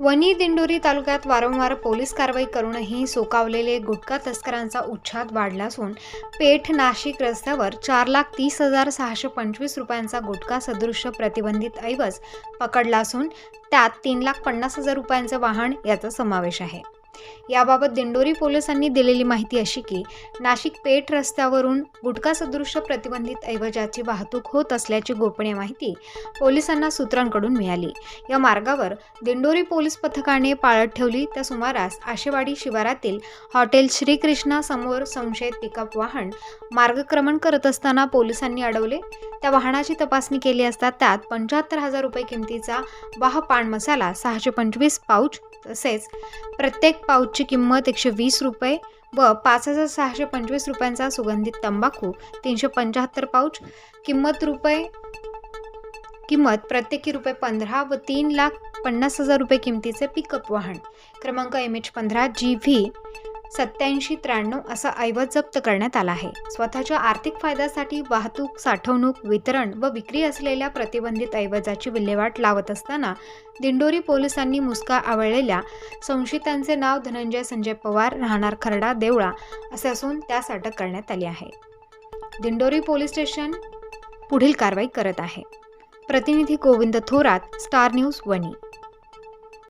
वनी दिंडोरी तालुक्यात वारंवार पोलीस कारवाई करूनही सोकावलेले गुटखा तस्करांचा उच्छाद वाढला असून पेठ नाशिक रस्त्यावर 4,30,625 रुपयांचा गुटखा सदृश्य प्रतिबंधित ऐवज पकडला असून त्यात 3,50,000 रुपयांचे वाहन याचा समावेश आहे। याबाबत दिंडोरी पोलिसांनी दिलेली माहिती अशी की नाशिक पेठ रस्त्यावरून गुटखा सदृश्य प्रतिबंधित ऐवजाची वाहतूक होत असल्याची गोपनीय माहिती पोलिसांना सूत्रांकडून मिळाली। या मार्गावर दिंडोरी पोलीस पथकाने पाळत ठेवली त्या सुमारास आशेवाडी शिवारातील हॉटेल श्रीकृष्णा समोर संशयित पिकअप वाहन मार्गक्रमण करत असताना पोलिसांनी अडवले। त्या वाहनाची तपासणी केली असता त्यात 75,000 रुपये किमतीचा वाह पान मसाला 625 पाउच तसेच प्रत्येक पाउचची किंमत 120 रुपये व 5,625 रुपयांचा सुगंधित तंबाखू 375 पाउच किंमत प्रत्येकी रुपये 15 व 3,50,000 रुपये किमतीचे पिकअप वाहन क्रमांक MH15 GV 8793 असा ऐवज जप्त करण्यात आला आहे। स्वतःच्या आर्थिक फायद्यासाठी वाहतूक, साठवणूक, वितरण व विक्री असलेल्या प्रतिबंधित ऐवजाची विल्हेवाट लावत असताना दिंडोरी पोलिसांनी मुसका आवळलेल्या संशयितांचे नाव धनंजय संजय पवार राहणार खर्डा देवळा असे असून त्यास अटक करण्यात आली आहे। दिंडोरी पोलीस स्टेशन पुढील कारवाई करत आहे। प्रतिनिधी गोविंद थोरात, स्टार न्यूज वनी।